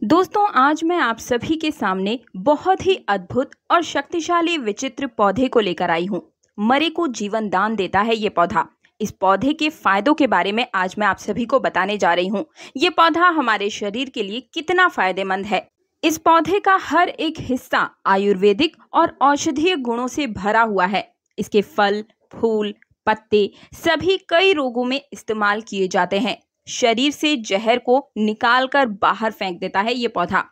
दोस्तों, आज मैं आप सभी के सामने बहुत ही अद्भुत और शक्तिशाली विचित्र पौधे को लेकर आई हूँ। मरे को जीवन दान देता है ये पौधा। इस पौधे के फायदों के बारे में आज मैं आप सभी को बताने जा रही हूँ। ये पौधा हमारे शरीर के लिए कितना फायदेमंद है। इस पौधे का हर एक हिस्सा आयुर्वेदिक और औषधीय गुणों से भरा हुआ है। इसके फल, फूल, पत्ते सभी कई रोगों में इस्तेमाल किए जाते हैं। शरीर से जहर को निकालकर बाहर फेंक देता है ये पौधा।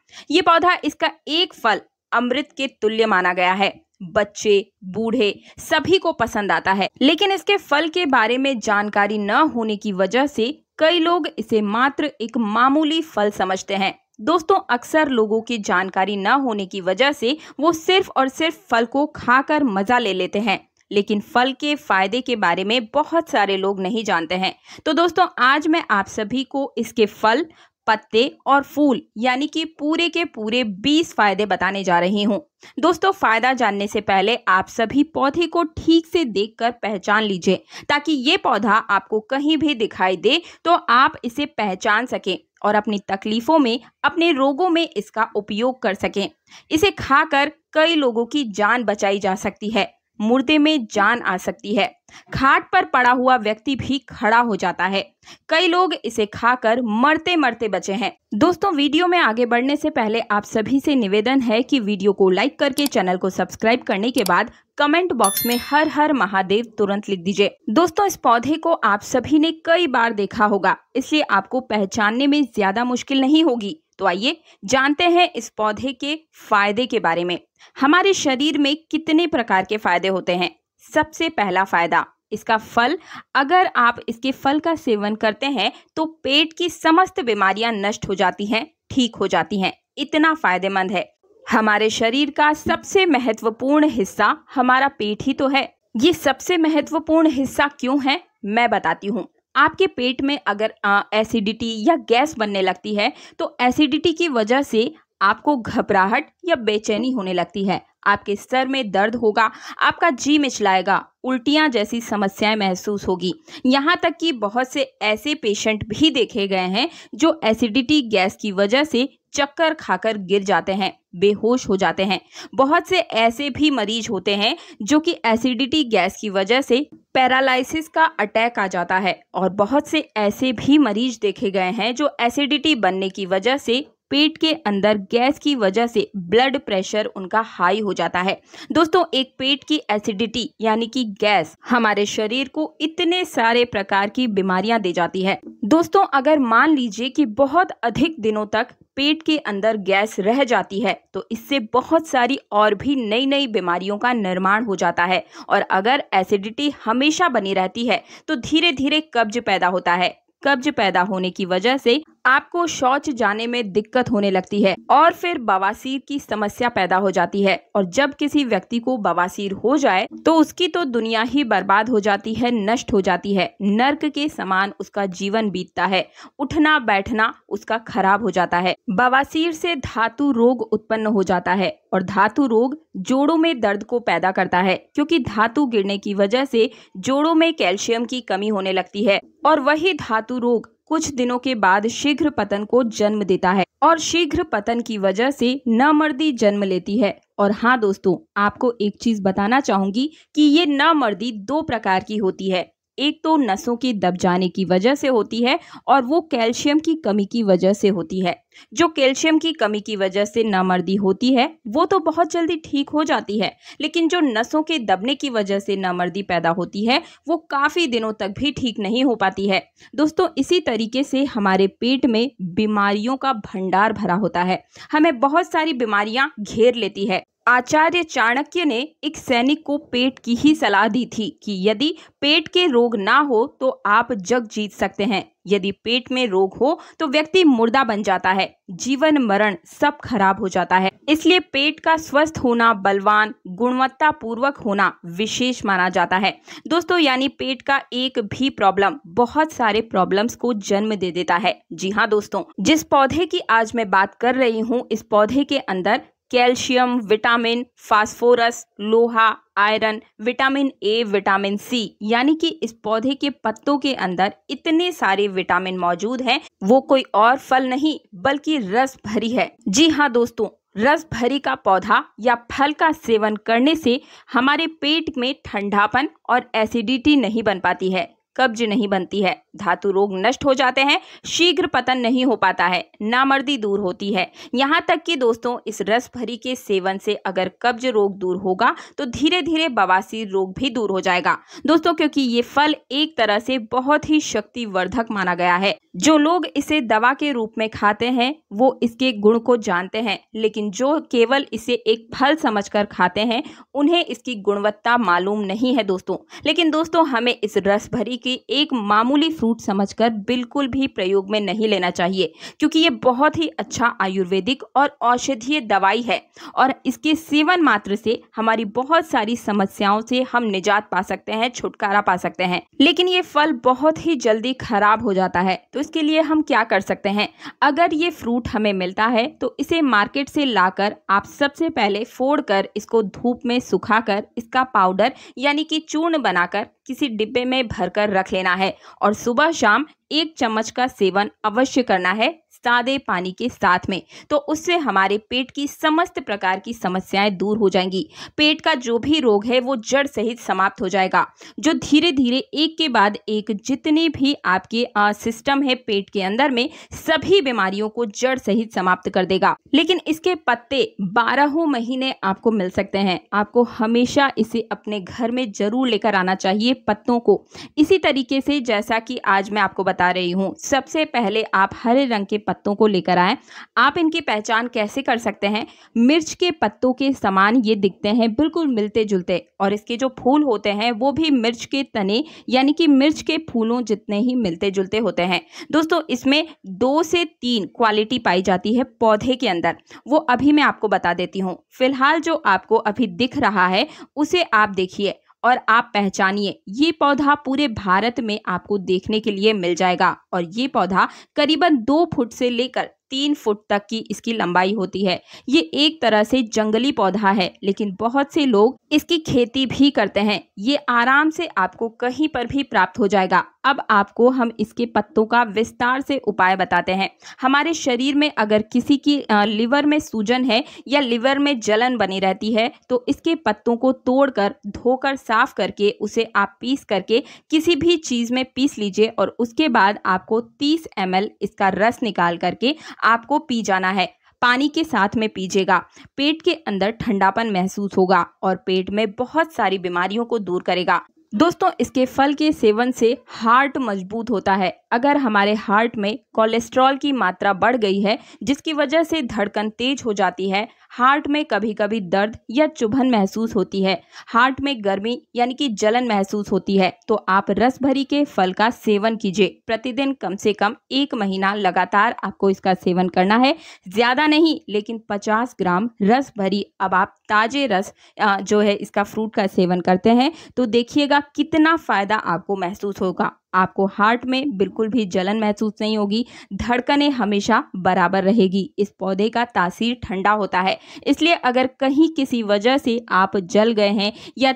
इसका एक फल अमृत के तुल्य माना गया है। बच्चे, बूढ़े सभी को पसंद आता है। लेकिन इसके फल के बारे में जानकारी न होने की वजह से कई लोग इसे मात्र एक मामूली फल समझते हैं। दोस्तों, अक्सर लोगों की जानकारी न होने की वजह से वो सिर्फ और सिर्फ फल को खाकर मजा ले लेते हैं, लेकिन फल के फायदे के बारे में बहुत सारे लोग नहीं जानते हैं। तो दोस्तों, आज मैं आप सभी को इसके फल, पत्ते और फूल यानी कि पूरे के पूरे 20 फायदे बताने जा रही हूँ। दोस्तों, फायदा जानने से पहले आप सभी पौधे को ठीक से देखकर पहचान लीजिए, ताकि ये पौधा आपको कहीं भी दिखाई दे तो आप इसे पहचान सकें और अपनी तकलीफों में, अपने रोगों में इसका उपयोग कर सकें। इसे खाकर कई लोगों की जान बचाई जा सकती है, मुर्दे में जान आ सकती है, खाट पर पड़ा हुआ व्यक्ति भी खड़ा हो जाता है। कई लोग इसे खाकर मरते मरते बचे हैं। दोस्तों, वीडियो में आगे बढ़ने से पहले आप सभी से निवेदन है कि वीडियो को लाइक करके चैनल को सब्सक्राइब करने के बाद कमेंट बॉक्स में हर हर महादेव तुरंत लिख दीजिए। दोस्तों, इस पौधे को आप सभी ने कई बार देखा होगा, इसलिए आपको पहचानने में ज्यादा मुश्किल नहीं होगी। तो आइए जानते हैं इस पौधे के फायदे के बारे में। हमारे शरीर में कितने प्रकार के फायदे होते हैं। सबसे पहला फायदा, इसका फल। अगर आप इसके फल का सेवन करते हैं तो पेट की समस्त बीमारियां नष्ट हो जाती हैं, ठीक हो जाती हैं। इतना फायदेमंद है। हमारे शरीर का सबसे महत्वपूर्ण हिस्सा हमारा पेट ही तो है। ये सबसे महत्वपूर्ण हिस्सा क्यों है, मैं बताती हूँ। आपके पेट में अगर एसिडिटी या गैस बनने लगती है तो एसिडिटी की वजह से आपको घबराहट या बेचैनी होने लगती है, आपके सर में दर्द होगा, आपका जी मिचलाएगा, उल्टियां जैसी समस्याएं महसूस होगी। यहाँ तक कि बहुत से ऐसे पेशेंट भी देखे गए हैं जो एसिडिटी गैस की वजह से चक्कर खाकर गिर जाते हैं, बेहोश हो जाते हैं। बहुत से ऐसे भी मरीज होते हैं जो कि एसिडिटी गैस की वजह से पैरालिसिस का अटैक आ जाता है, और बहुत से ऐसे भी मरीज देखे गए हैं जो एसिडिटी बनने की वजह से पेट के अंदर गैस की वजह से ब्लड प्रेशर उनका हाई हो जाता है। दोस्तों, एक पेट की एसिडिटी यानी कि गैस हमारे शरीर को इतने सारे प्रकार की बीमारियां दे जाती है। दोस्तों, अगर मान लीजिए कि बहुत अधिक दिनों तक पेट के अंदर गैस रह जाती है तो इससे बहुत सारी और भी नई नई बीमारियों का निर्माण हो जाता है। और अगर एसिडिटी हमेशा बनी रहती है तो धीरे धीरे कब्ज पैदा होता है। कब्ज पैदा होने की वजह से आपको शौच जाने में दिक्कत होने लगती है, और फिर बवासीर की समस्या पैदा हो जाती है। और जब किसी व्यक्ति को बवासीर हो जाए तो उसकी तो दुनिया ही बर्बाद हो जाती है, नष्ट हो जाती है। नर्क के समान उसका जीवन बीतता है, उठना बैठना उसका खराब हो जाता है। बवासीर से धातु रोग उत्पन्न हो जाता है, और धातु रोग जोड़ों में दर्द को पैदा करता है, क्योंकि धातु गिरने की वजह से जोड़ों में कैल्शियम की कमी होने लगती है। और वही धातु रोग कुछ दिनों के बाद शीघ्र पतन को जन्म देता है, और शीघ्र पतन की वजह से नामर्दी जन्म लेती है। और हाँ दोस्तों, आपको एक चीज बताना चाहूंगी कि ये नामर्दी 2 प्रकार की होती है। एक तो नसों के दब जाने की वजह से होती है, और वो कैल्शियम की कमी की वजह से होती है। जो कैल्शियम की कमी की वजह से नामर्दी होती है वो तो बहुत जल्दी ठीक हो जाती है, लेकिन जो नसों के दबने की वजह से नामर्दी पैदा होती है वो काफी दिनों तक भी ठीक नहीं हो पाती है। दोस्तों, इसी तरीके से हमारे पेट में बीमारियों का भंडार भरा होता है, हमें बहुत सारी बीमारियां घेर लेती है। आचार्य चाणक्य ने एक सैनिक को पेट की ही सलाह दी थी कि यदि पेट के रोग ना हो तो आप जग जीत सकते हैं, यदि पेट में रोग हो तो व्यक्ति मुर्दा बन जाता है, जीवन मरण सब खराब हो जाता है। इसलिए पेट का स्वस्थ होना, बलवान, गुणवत्ता पूर्वक होना विशेष माना जाता है। दोस्तों, यानी पेट का एक भी प्रॉब्लम बहुत सारे प्रॉब्लम्स को जन्म दे देता है। जी हाँ दोस्तों, जिस पौधे की आज मैं बात कर रही हूँ, इस पौधे के अंदर कैल्शियम, विटामिन, फास्फोरस, लोहा, iron, vitamin A, vitamin C, यानी कि इस पौधे के पत्तों के अंदर इतने सारे विटामिन मौजूद हैं, वो कोई और फल नहीं बल्कि रस भरी है। जी हाँ दोस्तों, रस भरी का पौधा या फल का सेवन करने से हमारे पेट में ठंडापन और एसिडिटी नहीं बन पाती है, कब्ज नहीं बनती है, धातु रोग नष्ट हो जाते हैं, शीघ्र पतन नहीं हो पाता है, नामर्दी दूर होती है। यहाँ तक कि दोस्तों इस रस भरी के सेवन से अगर कब्ज रोग दूर होगा तो धीरे धीरे बवासीर रोग भी दूर हो जाएगा दोस्तों, क्योंकि ये फल एक तरह से बहुत ही शक्तिवर्धक माना गया है। जो लोग इसे दवा के रूप में खाते हैं वो इसके गुण को जानते हैं, लेकिन जो केवल इसे एक फल समझकर खाते हैं उन्हें इसकी गुणवत्ता मालूम नहीं है दोस्तों। लेकिन दोस्तों हमें इस रस भरी की एक मामूली फ्रूट समझकर बिल्कुल भी प्रयोग में नहीं लेना चाहिए, क्योंकि ये बहुत ही अच्छा आयुर्वेदिक और औषधीय दवाई है और इसके सेवन मात्र से हमारी बहुत सारी समस्याओं से हम निजात पा सकते हैं, छुटकारा पा सकते हैं। लेकिन ये फल बहुत ही जल्दी खराब हो जाता है, तो इसके लिए हम क्या कर सकते हैं? अगर ये फ्रूट हमें मिलता है तो इसे मार्केट से लाकर आप सबसे पहले फोड़कर इसको धूप में सुखाकर इसका पाउडर यानी कि चूर्ण बनाकर किसी डिब्बे में भरकर रख लेना है और सुबह शाम 1 चम्मच का सेवन अवश्य करना है सादे पानी के साथ में। तो उससे हमारे पेट की समस्त प्रकार की समस्याएं दूर हो जाएंगी। पेट का जो भी रोग है वो जड़ सहित समाप्त हो जाएगा, जो धीरे धीरे एक के बाद एक जितने भी आपके सिस्टम है पेट के अंदर में सभी बीमारियों को जड़ सहित समाप्त कर देगा। लेकिन इसके पत्ते 12 महीने आपको मिल सकते हैं। आपको हमेशा इसे अपने घर में जरूर लेकर आना चाहिए पत्तों को। इसी तरीके से जैसा कि आज मैं आपको बता रही हूँ, सबसे पहले आप हरे रंग के पत्तों को लेकर आए। आप इनकी पहचान कैसे कर सकते हैं? मिर्च के पत्तों के समान ये दिखते हैं, बिल्कुल मिलते जुलते, और इसके जो फूल होते हैं वो भी मिर्च के तने यानी कि मिर्च के फूलों जितने ही मिलते जुलते होते हैं। दोस्तों इसमें 2 से 3 क्वालिटी पाई जाती है पौधे के अंदर, वो अभी मैं आपको बता देती हूँ। फिलहाल जो आपको अभी दिख रहा है उसे आप देखिए और आप पहचानिए। ये पौधा पूरे भारत में आपको देखने के लिए मिल जाएगा और ये पौधा करीबन 2 फुट से लेकर 3 फुट तक की इसकी लंबाई होती है। ये एक तरह से जंगली पौधा है, लेकिन बहुत से लोग इसकी खेती भी करते हैं। ये आराम से आपको कहीं पर भी प्राप्त हो जाएगा। अब आपको हम इसके पत्तों का विस्तार से उपाय बताते हैं। हमारे शरीर में अगर किसी की लिवर में सूजन है या लिवर में जलन बनी रहती है तो इसके पत्तों को तोड़कर धोकर साफ करके उसे आप पीस करके किसी भी चीज में पीस लीजिए और उसके बाद आपको 30 ml इसका रस निकाल करके आपको पी जाना है। पानी के साथ में पीजिएगा। पेट के अंदर ठंडापन महसूस होगा और पेट में बहुत सारी बीमारियों को दूर करेगा। दोस्तों इसके फल के सेवन से हार्ट मजबूत होता है। अगर हमारे हार्ट में कोलेस्ट्रॉल की मात्रा बढ़ गई है जिसकी वजह से धड़कन तेज हो जाती है, हार्ट में कभी कभी दर्द या चुभन महसूस होती है, हार्ट में गर्मी यानी कि जलन महसूस होती है, तो आप रस भरी के फल का सेवन कीजिए। प्रतिदिन कम से कम 1 महीना लगातार आपको इसका सेवन करना है। ज्यादा नहीं, लेकिन 50 ग्राम रस भरी अब आप ताजे रस जो है इसका फ्रूट का सेवन करते हैं तो देखिएगा कितना फायदा आपको महसूस होगा। आपको हार्ट में बिल्कुल भी जलन महसूस नहीं होगी, धड़कनें हमेशा बराबर रहेगी। इस पौधे का तासीर ठंडा होता है, इसलिए अगर कहीं किसी वजह से आप जल गए हैं या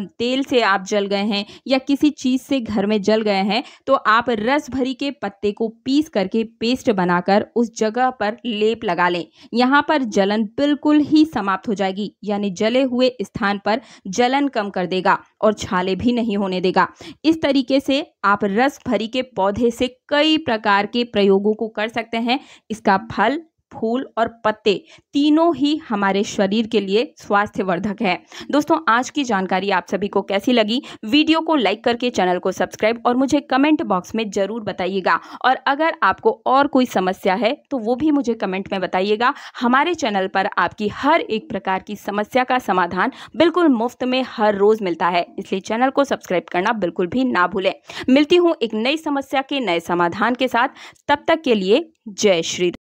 तेल से आप जल गए हैं या किसी चीज़ से घर में जल गए हैं तो आप रस भरी के पत्ते को पीस करके पेस्ट बनाकर उस जगह पर लेप लगा लें। यहाँ पर जलन बिल्कुल ही समाप्त हो जाएगी, यानी जले हुए स्थान पर जलन कम कर देगा और छाले भी नहीं होने देगा। इस तरीके से आप रस भरी के पौधे से कई प्रकार के प्रयोगों को कर सकते हैं। इसका फल, फूल और पत्ते तीनों ही हमारे शरीर के लिए स्वास्थ्यवर्धक है। दोस्तों आज की जानकारी आप सभी को कैसी लगी? वीडियो को लाइक करके चैनल को सब्सक्राइब और मुझे कमेंट बॉक्स में जरूर बताइएगा। और अगर आपको और कोई समस्या है तो वो भी मुझे कमेंट में बताइएगा। हमारे चैनल पर आपकी हर एक प्रकार की समस्या का समाधान बिल्कुल मुफ्त में हर रोज मिलता है, इसलिए चैनल को सब्सक्राइब करना बिल्कुल भी ना भूलें। मिलती हूँ एक नई समस्या के नए समाधान के साथ, तब तक के लिए जय श्री राम।